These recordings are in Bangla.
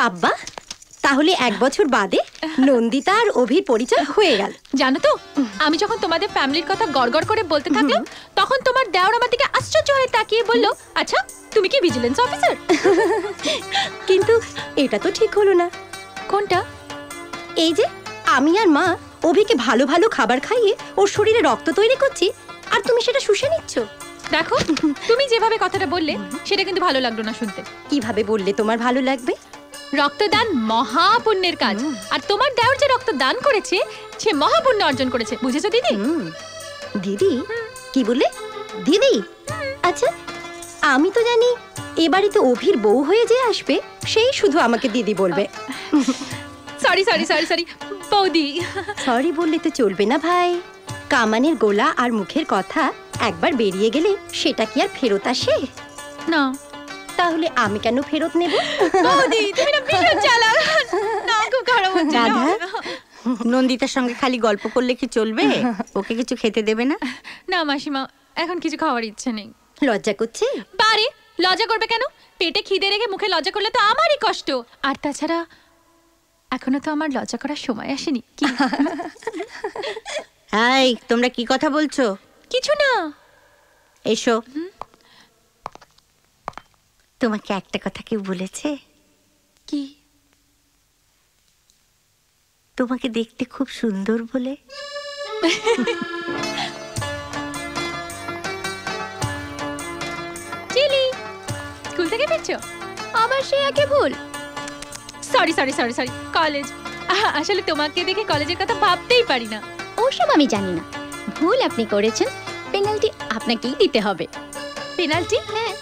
বাবা, তাহলে 1 বছর বাদে নন্দিতা আর অভির পরিচয় হয়ে গেল। জানো তো, আমি যখন তোমাদের ফ্যামিলির কথা গড়গড় করে বলতে থাকলাম, তখন তোমার দেওর আমার দিকে আশ্চর্য হয়ে তাকিয়ে বলল, আচ্ছা তুমি কি ভিজিলেন্স অফিসার? কিন্তু এটা তো ঠিক হলো না। কোনটা? এই যে আমি আর মা অভিকে ভালো ভালো খাবার খাইয়ে ওর শরীরে রক্ত তৈরি করছি, আর তুমি সেটা শুষে নিচ্ছ। দেখো, তুমি যেভাবে কথাটা বললে সেটা কিন্তু ভালো লাগলো না শুনতে। কিভাবে বললে তোমার ভালো লাগবে? রক্তদান মহাপুণ্যের কাজ, আর তোমার দেওর যে রক্তদান করেছে সে মহাপুণ্য অর্জন করেছে, বুঝেছো দিদি? দিদি? কি বললে? দিদি? আচ্ছা, আমি তো জানি এবারে তো অভির বউ হয়ে যে আসবে সেই শুধু আমাকে দিদি বলবে। সরি সরি সরি সরি বৌদি। সরি বললে তো চলবে না ভাই। কামানের গোলা আর মুখের কথা একবার বেরিয়ে গেলে সেটা কি আর ফেরত আসে? না। তাহলে আমি কেন ফেরত নেব? বৌদি তুমি না ভীষণ চালাক। না, খুব খারাপ হচ্ছে। রাধা, নন্দিতার সঙ্গে খালি গল্প করলে কি চলবে? ওকে কিছু খেতে দেবে না? না মাসিমা, এখন কিছু খাওয়ার ইচ্ছে নেই। লজ্জা করছে? বারে লজ্জা করবে কেন? পেটে খিদে রেখে মুখে লজ্জা করলে তো আমারই কষ্ট। আর তাছাড়া এখনো তো আমার লজ্জা করার সময় আসেনি। কি? এই, তোমরা কি কথা বলছো? কিছু না। এসো। তোমাকে একটা কথা কেউ বলেছে? কি? তোমাকে দেখতে খুব সুন্দর বলে। চিলি, স্কুল থেকে ফিরছো? আবার সে একে ভুল। Sorry sorry sorry sorry, college. আসলে তোমাকে দেখে কলেজের কথা ভাবতেই পারি না। ওসব আমি জানি না। ভুল আপনি করেছেন, পেনাল্টি আপনাকেই দিতে হবে। পেনাল্টি? হ্যাঁ।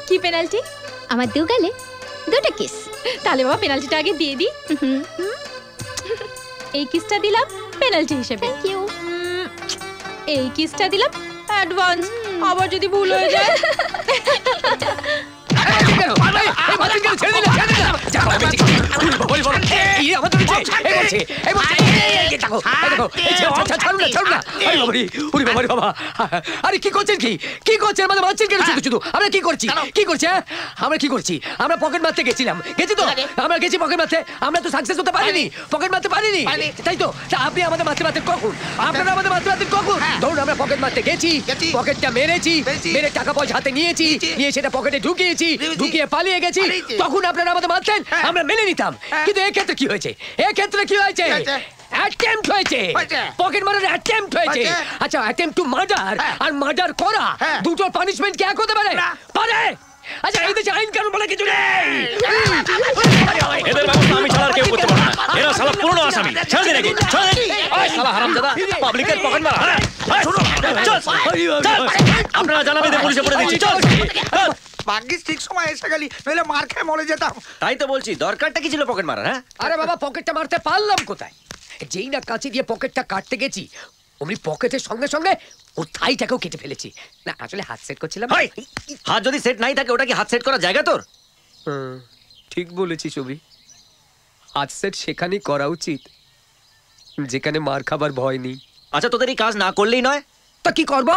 কি পেনাল্টি? আমার দুগালে 2টা কিস। তাহলে বাবা পেনাল্টিটা আগে দিয়ে দিই। এই কিসটা দিলাম পেনাল্টি হিসেবে। Thank you. এই কিসটা দিলাম অ্যাডভান্স। আবার যদি ভুল হয়ে যায়। আরে কি করছেন? কি করছেন? মানে মারছেন কেন শুধু শুধু? আমরা কি করছি? কি করছি? আমরা কি করছি? আমরা পকেট মারতে গেছিলাম, গেছি তো? আমরা গেছি পকেট মারতে। আমরা তো সাকসেস হতে পারিনি, পকেট মারতে পারিনি, তাই তো? আপনি আমাদের মারতে মারতে কখন? আপনারা আমাদের মারতে মারতে কখন? ধরুন আমরা পকেট মারতে গেছি, পকেটটা মেরেছি, মেরে টাকা পয়সা হাতে নিয়েছি, নিয়ে সেটা পকেটে ঢুকিয়েছি, ঢুকিয়ে পালিয়ে গেছি। তখন আপনারা আমাদের মারতেন, আমরা মেনে নিতাম। কিন্তু এক্ষেত্রে কি হয়েছে? এক্ষেত্রে কি হয়েছে? অ্যাটেম্পট হয়েছে, পকেট মারার অ্যাটেম্পট হয়েছে। আচ্ছা, অ্যাটেম্পট টু মার্ডার আর মার্ডার করা দুটোর পানিশমেন্ট কি এক হতে পারে? পারে? আচ্ছা, এই দেশে আইন কানুন বলে কিছু নেই। এদের ব্যবস্থা আমি ছাড়া আর কেউ করতে পারবে না। এরা শালা পুরনো আসামি। ছেড়ে দিন নাকি? ছেড়ে দিন। ওই শালা হারামজাদা, পাবলিকের পকেট মারা। চল, আপনারা জানাবেন, পুলিশে পড়ে দিচ্ছি। চল। ভাগ্যিস ঠিক সময় এসে গেলি, নইলে মার খেয়ে মরে যেতাম। তাই তো বলছি, দরকারটা কি ছিল পকেট মারা? হ্যাঁ, আরে বাবা, পকেটটা মারতে পারলাম কোথায়? যেই না কাঁচি দিয়ে পকেটটা কাটতে গেছি, অমনি পকেটের সঙ্গে সঙ্গে ওর থাইটাকেও কেটে ফেলেছি। না, আসলে হাত সেট করছিলাম। হাত যদি সেট নাই থাকে, ওটা কি হাত সেট করার জায়গা তোর? ঠিক বলেছিস অভি, হাত সেট সেখানেই করা উচিত যেখানে মার খাবার ভয় নেই। আচ্ছা, তোদের এই কাজ না করলেই নয়? তা কি করবো?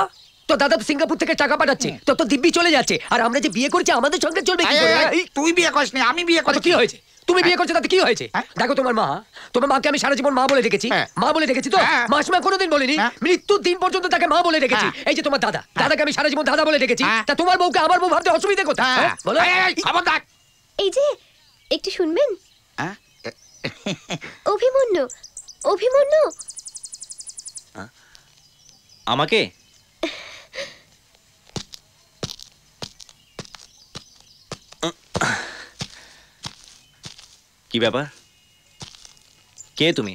তো দাদা তো সিঙ্গাপুর থেকে টাকা পাঠাচ্ছে, তো তো দিব্যি চলে যাচ্ছে, আর আমরা যে বিয়ে করছি আমাদের সঙ্গে চলবে কি করে? তুই বিয়ে করিসনি, আমি বিয়ে করেছি। কি হয়েছে? তুমি বিয়ে করছো তাতে কি হয়েছে? দেখো তোমার মাকে আমি সারা জীবন মা বলে ডেকেছি, মা বলে ডেকেছি তো, মাসমা কোনোদিন বলিনি, মৃত্যুর দিন পর্যন্ত তাকে মা বলে ডেকেছি। এই যে তোমার দাদাকে আমি সারা জীবন দাদা বলে ডেকেছি, তা তোমার বউকে আমার বউ ভাবতে অসুবিধা কোথায়? বলো। এই যে একটু শুনবেন? অভিমন্যু, অভিমন্যু। আমাকে? কি ব্যাপার? কে তুমি?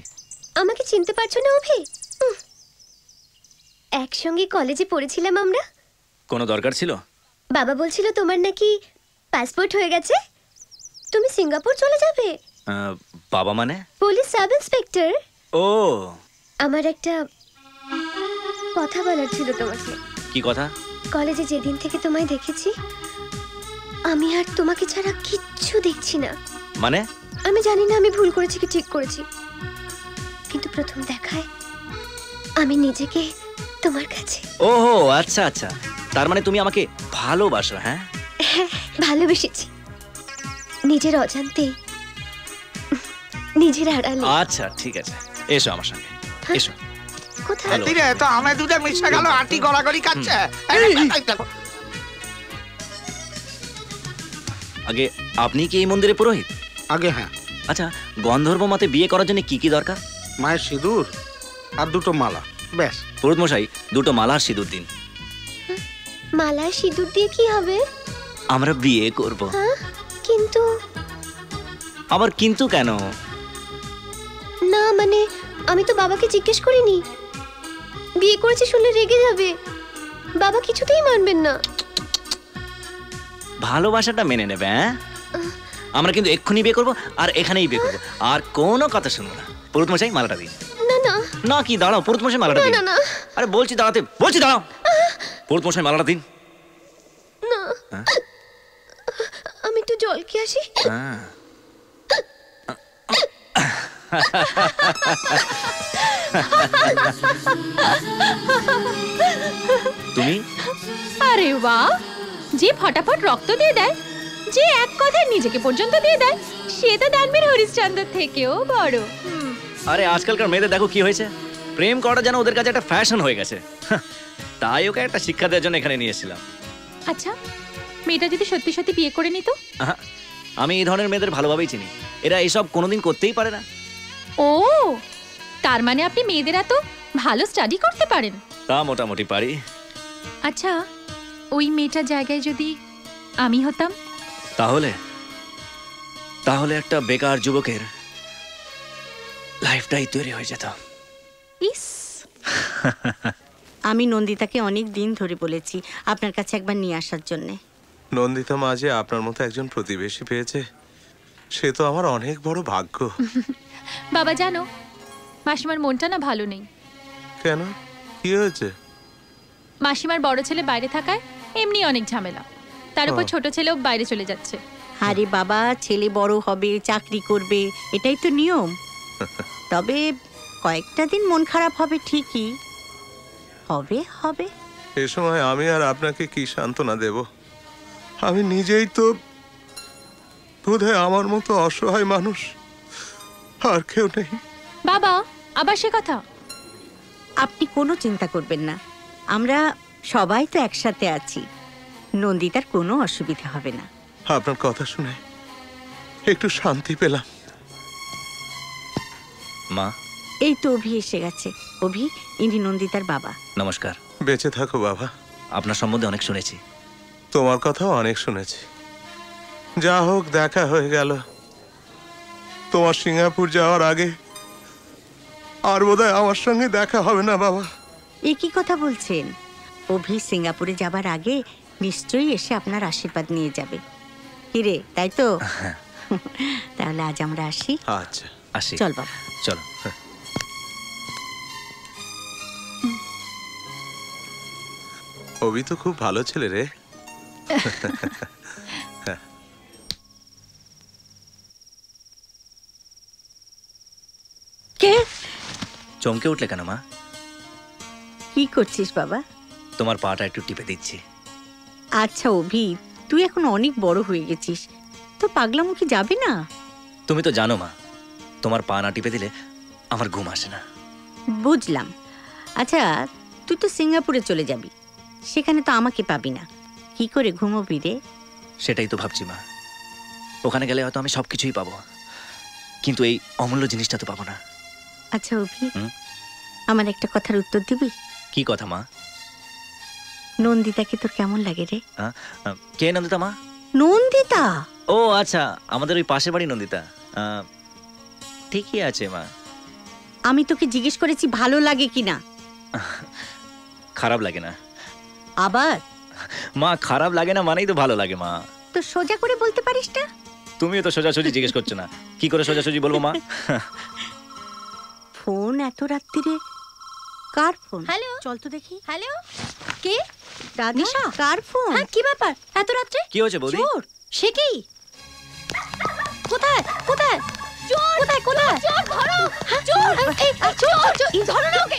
আমাকে চিনতে পারছো না অভি? একসঙ্গে কলেজে পড়েছিলাম আমরা। কোনো দরকার ছিল? বাবা বলছিল তোমার নাকি পাসপোর্ট হয়ে গেছে, তুমি সিঙ্গাপুর চলে যাবে। বাবা মানে? Police sub inspector. ও, আমার একটা কথা বলার ছিল তোমাকে। কি কথা? কলেজে যেদিন থেকে তোমায় দেখেছি, আমি আর তোমাকে ছাড়া কিচ্ছু দেখছি না। মানে? আমি জানি না আমি ভুল করেছি কি ঠিক করেছি, কিন্তু প্রথম দেখায় আমি নিজেকে তোমার কাছে। ওহো, আচ্ছা আচ্ছা, তার মানে তুমি আমাকে ভালোবাসো? হ্যাঁ, ভালোবেসেছি। নিজের অজান্তে নিজের আড়ালে। আচ্ছা ঠিক আছে, এসো আমার সঙ্গে, এসো। কোথায়? হ্যালো। রে তো আমরা দুটো মিশে গেল, আটি গড়াগড়ি খাচ্ছে। আগে আপনি কি এই মন্দিরে পুরোহিত? আগে হ্যাঁ, আচ্ছা, গন্ধর্ব মতে বিয়ে করার জন্য কি কি দরকার? মায়ের সিঁদুর আর দুটো মালা, ব্যাস। পুরোহিত মশাই, দুটো মালা আর সিঁদুর দিন। মালায় সিঁদুর দিয়ে কি হবে? আমরা বিয়ে করব। কিন্তু আবার কিন্তু কেন? না মানে আমি তো বাবাকে জিজ্ঞেস করিনি। বিয়ে করেছে শুনলে রেগে যাবে, বাবা কিছুতেই মানবেন না। ভালোবাসাটা মেনে নেবে, হ্যাঁ? আমরা কিন্তু এক্ষুনি বিয়ে করব আর এখানেই বিয়ে করব, আর কোনো কথা শুনবো না। পুরোহিত মশাই মালাটা দিন। না না না কি দাঁড়াও, পুরোহিত মশাই মালাটা দিন। না না আরে বলছি দাঁড়াতে, বলছি দাঁড়াও। পুরোহিত মশাই মালাটা দিন। না, আমি একটু জল খেয়ে আসি। হ্যাঁ। তুমি? আরে বাহ, যে ফটাফট রক্ত দিয়ে দেয়, যে এক কথায় নিজেকে পর্যন্ত দিয়ে দেয়, সে তো দানবীর হরিশ্চন্দ্র থেকেও বড়। আরে আজকালকার মেয়েদের দেখো কি হয়েছে, প্রেম করাটা যেন ওদের কাছে একটা ফ্যাশন হয়ে গেছে। তাই ওকে একটা শিক্ষা দেওয়ার জন্য এখানে নিয়ে এসেছিলাম। আচ্ছা, মেয়েটা যদি সত্যি সত্যি বিয়ে করে নিত? আহা, আমি এই ধরনের মেয়েদের ভালোভাবেই চিনি, এরা এসব কোনোদিন করতেই পারে না। ও, তার মানে আপনি মেয়েদের এত ভালো স্টাডি করতে পারেন? তা মোটামুটি পারি। আচ্ছা, ওই মেয়েটার জায়গায় যদি আমি হতাম? তাহলে তাহলে একটা বেকার যুবকের লাইফটাই তৈরি হয়ে যেত। ইস, আমি নন্দিতাকে অনেক দিন ধরে বলেছি আপনার কাছে একবার নিয়ে আসার জন্যে। নন্দিতা মা যে আপনার মতো একজন প্রতিবেশী পেয়েছে, সে তো আমার অনেক বড় ভাগ্য। বাবা জানো, মাসিমার মনটা না ভালো নেই। কেন, কি হয়েছে? মাসিমার বড় ছেলে বাইরে থাকায় এমনি অনেক ঝামেলা, তার উপর ছোট ছেলেও বাইরে চলে যাচ্ছে। আরে বাবা, ছেলে বড় হবে, চাকরি করবে, এটাই তো নিয়ম। তবে কয়েকটা দিন মন খারাপ হবে ঠিকই, হবে হবে। এ সময় আমি আর আপনাকে কি সান্ত্বনা দেব? আমি নিজেই তো বোধহয় আমার মতো অসহায় মানুষ আর কেউ নেই। বাবা, আবার সে কথা? আপনি কোনো চিন্তা করবেন না, আমরা সবাই তো একসাথে আছি, নন্দিতার কোনো অসুবিধা হবে না। আপনার কথা শুনে একটু শান্তি পেলাম। মা, এই তো অভি এসে গেছে। অভি, ইনি নন্দিতার বাবা। নমস্কার। বেঁচে থাকো বাবা। আপনার সম্বন্ধে অনেক শুনেছি। তোমার কথাও অনেক শুনেছি। যা হোক, দেখা হয়ে গেল। তোমার সিঙ্গাপুর যাওয়ার আগে আর বোধহয় আমার সঙ্গে দেখা হবে না বাবা। এ কি কথা বলছেন? অভি সিঙ্গাপুরে যাবার আগে নিশ্চয়ই এসে আপনার আশীর্বাদ নিয়ে যাবে। কিরে, তাই তো? তাহলে আজ আমরা আসি। আচ্ছা, আসি। চল বাবা, চলো। অভি তো খুব ভালো ছেলে রে। কে? চমকে উঠলে কেন মা? কি করছিস বাবা? তোমার পাটা একটু টিপে দিচ্ছি। আচ্ছা অভি, তুই এখন অনেক বড় হয়ে গেছিস, তো পাগলামো কি যাবে না? তুমি তো জানো মা, তোমার পা না টিপে দিলে আমার ঘুম আসে না। বুঝলাম। আচ্ছা, তুই তো সিঙ্গাপুরে চলে যাবি, সেখানে তো আমাকে পাবি না, কি করে ঘুমোবি রে? সেটাই তো ভাবছি মা, ওখানে গেলে হয়তো আমি সবকিছুই পাবো, কিন্তু এই অমূল্য জিনিসটা তো পাবো না। আচ্ছা অভি, আমার একটা কথার উত্তর দিবি? কি কথা মা? নন্দিতাকে তোর কেমন লাগে রে? কে নন্দিতা মা? নন্দিতা? ও আচ্ছা, আমাদের ওই পাশের বাড়ি নন্দিতা। ঠিকই আছে মা। আমি তোকে জিজ্ঞেস করেছি ভালো লাগে কিনা। খারাপ লাগে না। আবার মা, খারাপ লাগে না মানেই তো ভালো লাগে মা। তো সোজা করে বলতে পারিস না? তুমিও তো সোজাসুজি জিজ্ঞেস করছো না, কি করে সোজাসুজি বলবো মা? ফোন এত রাত্রিরে কার ফোন? হ্যালো, চল তো দেখি। হ্যালো, কে? রাধিকা, কার ফোন? হ্যাঁ, কি ব্যাপার এত রাত্রে? কি হয়েছে বৌদি? চোর? সে কি? কোথায় কোথায় চোর? কোথায় কোথায়? চোর ধরো! চোর! এই চোর! ধরো না ওকে!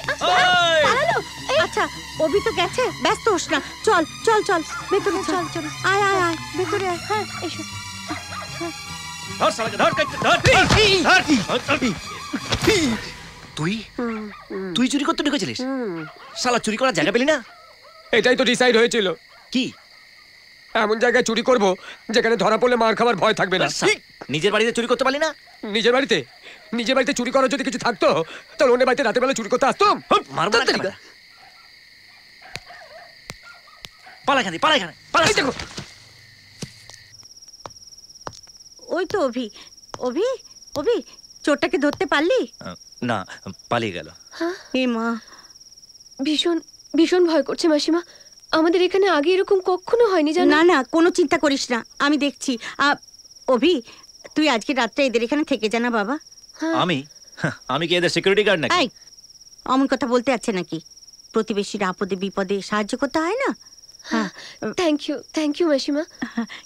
পালালো! আচ্ছা, অভি তো গেছে, ব্যস্ত হোস না, চল চল চল ভেতরে চল। চল আয় আয় আয়, ভেতরে আয়। হ্যাঁ, এসো। ধর শালাকে, ধর, ধর। তুই তুই চুরি করতে ঢুকেছিলিস? শালা চুরি করার জায়গা পেলি না? এটাই তো ডিসাইড হয়েছিল, কি এমন জায়গায় চুরি করব যেখানে ধরা পড়লে মার খাবার ভয় থাকবে না। নিজের বাড়িতে চুরি করতে পারলি না? নিজের বাড়িতে চুরি করার যদি কিছু থাকতো তাহলে অন্য বাড়িতে রাতের বেলা চুরি করতে আসতাম। মারবো না কেন? পালা এখানে, পালা এখানে, পালা। এই দেখো, ওই তো অভি, অভি, অভি, চোরটাকে ধরতে পারলি? না, পালিয়ে গেল। এ মা, ভীষণ ভীষণ ভয় করছে মাসিমা। আমাদের এখানে আগে এরকম কখনো হয়নি জানো। না না, কোনো চিন্তা করিস না, আমি দেখছি। অভি, তুই আজকে রাতটা এদের এখানে থেকে যা না বাবা। আমি কি এদের সিকিউরিটি গার্ড নাকি? এই, অমন কথা বলতে আছে নাকি? প্রতিবেশীর আপদে বিপদে সাহায্য করতে হয় না? হ্যাঁ, থ্যাংক ইউ মাসিমা।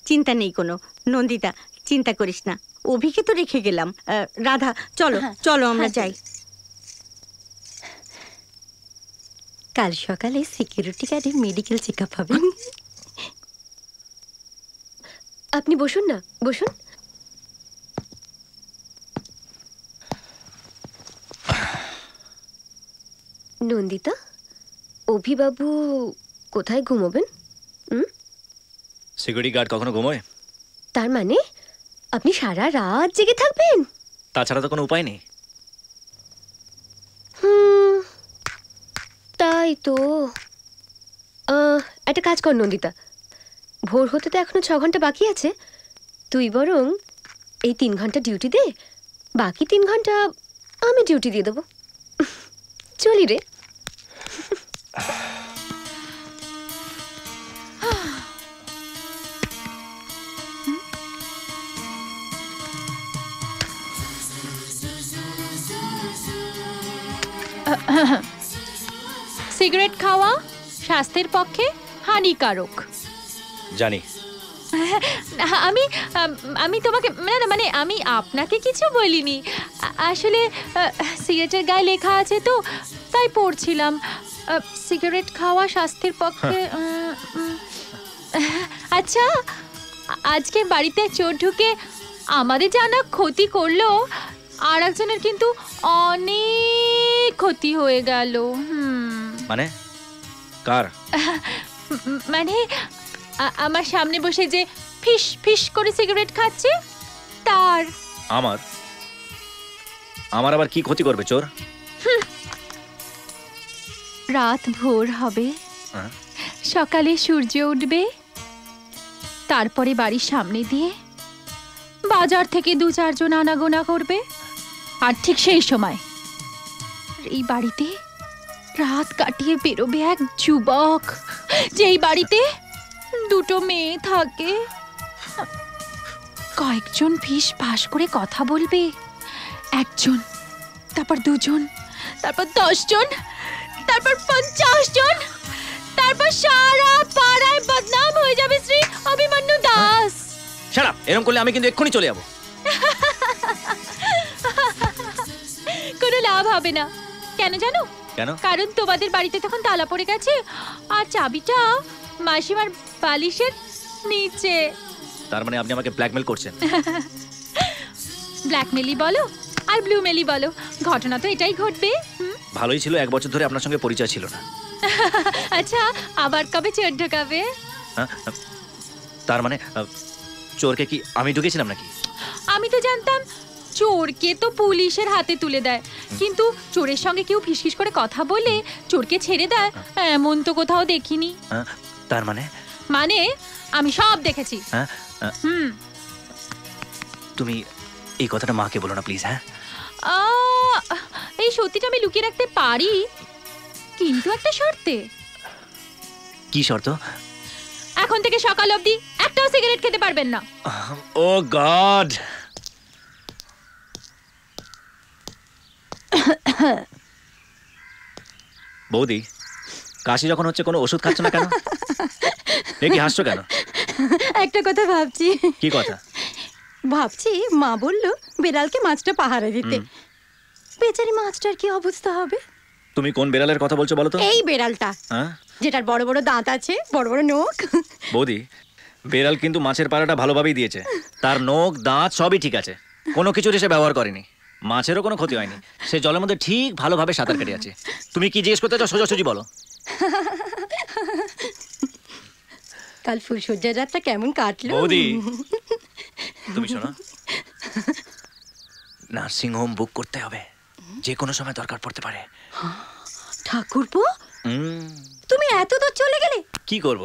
চিন্তা নেই কোনো। নন্দিতা, চিন্তা করিস না, অভিকে তো রেখে গেলাম। রাধা, চলো চলো আমরা যাই। কাল সকালে সিকিউরিটি গার্ডের মেডিকেল চেক আপ হবে। আপনি বসুন না, বসুন। নন্দিতা, অভিবাবু কোথায় ঘুমোবেন? সিকিউরিটি গার্ড কখনো ঘুমোয়? তার মানে আপনি সারা রাত জেগে থাকবেন? তাছাড়া তো কোনো উপায় নেই। তাই তো। একটা কাজ কর নন্দিতা, ভোর হতে তো এখনো 6 ঘন্টা বাকি আছে। তুই বরং এই 3 ঘন্টা ডিউটি দে, বাকি 3 ঘন্টা আমি ডিউটি দিয়ে দেবো। চলি রে। সিগারেট খাওয়া স্বাস্থ্যের পক্ষে হানিকারক। জানি। আমি আমি তোমাকে মানে আমি আপনাকে কিছু বলিনি। আসলে সিগারেটের গায়ে লেখা আছে তো তাই পড়ছিলাম। সিগারেট খাওয়া স্বাস্থ্যের পক্ষে। আচ্ছা, আজকে বাড়িতে চোর ঢুকে আমাদের জানা ক্ষতি করলো, আর একজনের কিন্তু অনেক ক্ষতি হয়ে গেল। মানে কার? মানে আমার সামনে বসে যে ফিস ফিস করে সিগারেট খাচ্ছে তার। আমার আবার কি ক্ষতি করবে চোর? রাত ভোর হবে, সকালে সূর্য উঠবে, তারপরে বাড়ির সামনে দিয়ে বাজার থেকে 2-4 জন আনাগোনা করবে, আর ঠিক সেই সময় এই বাড়িতে রাত কাটিয়ে বেরোবে এক যুবক, যেই বাড়িতে 2টো মেয়ে থাকে। কয়েকজন ফিস ফাঁস করে কথা বলবে, 1 জন, তারপর 2 জন, তারপর 10 জন, তারপর 50 জন, তারপর সারা পাড়ায় বদনাম হয়ে যাবে শ্রী অভিমন্যু দাস। Shut up! এরকম করলে আমি কিন্তু এক্ষুনি চলে যাব। কোনো লাভ হবে না। কেন জানো? কেন? কারণ তোমাদের বাড়িতে তখন তালা পড়ে গেছে, আর চাবিটা মাসিমার বালিশের নিচে। তার মানে আপনি আমাকে ব্ল্যাকমেল করছেন? ব্ল্যাকমেলই বলো আর ব্লুমেলই বলো, ঘটনা তো এটাই ঘটবে। ভালোই ছিল, 1 বছর ধরে আপনার সঙ্গে পরিচয় ছিল না। আচ্ছা, আবার কবে চোর ঢোকাবে? তার মানে চোরকে কি আমি ঢুকেছিলাম নাকি? আমি তো জানতাম চোরকে তো পুলিশের হাতে তুলে দেয়, কিন্তু চোরের সঙ্গে কেউ ফিসফিস করে কথা বলে চোরকে ছেড়ে দেয় এমন তো কোথাও দেখিনি। তার মানে? মানে আমি সব দেখেছি। তুমি এই কথাটা মাকে বলো না প্লিজ। হ্যাঁ, এই সত্যিটা আমি লুকিয়ে রাখতে পারি, কিন্তু একটা শর্তে। কি শর্ত? এখন থেকে সকাল অবধি একটাও সিগারেট খেতে পারবেন না। ও গড! বৌদি, কাশি যখন হচ্ছে কোনো ওষুধ খাচ্ছ না কেন? কি হাসছো কেন? একটা কথা ভাবছি। কি কথা? ভাবছি মা বললো বেড়ালকে মাছটা পাহারা দিতে, বেচারি মাছটার কি অবস্থা হবে? তুমি কোন বেড়ালের কথা বলছো বলো তো? এই বেড়ালটা, যেটার বড় বড় দাঁত আছে, বড় বড় নখ। বৌদি, বেড়াল কিন্তু মাছের পাড়াটা ভালোভাবেই দিয়েছে, তার নখ দাঁত সবই ঠিক আছে, কোনো কিছুর সে ব্যবহার করেনি, মাছেরও কোনো ক্ষতি হয়নি, সে জলের মধ্যে ঠিক ভালোভাবে সাঁতার কেটে আছে। তুমি কি জিজ্ঞেস করতে চাও সোজাসুজি বলো। কাল ফুলসজ্জার রাতটা কেমন কাটলো? বৌদি তুমি শোনো, নার্সিং হোম বুক করতে হবে, যে কোনো সময় দরকার পড়তে পারে। ঠাকুরপো, তুমি এত দূর চলে গেলে? কি করব,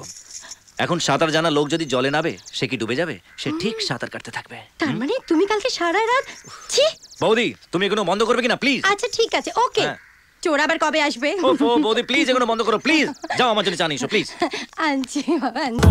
এখন সাঁতার জানা লোক যদি জলে নাবে সে কি ডুবে যাবে? সে ঠিক সাঁতার কাটতে থাকবে। তার মানে তুমি কালকে সারা রাত? ছি! বৌদি তুমি এগুলো বন্ধ করবে কিনা প্লিজ? আচ্ছা ঠিক আছে, ওকে। হ্যাঁ। চোর আবার কবে আসবে? ওফো বৌদি প্লিজ এগুলো বন্ধ করো প্লিজ, যাও আমার জন্য চা নিয়ে এসো প্লিজ। আনছি বাবা, আনছি।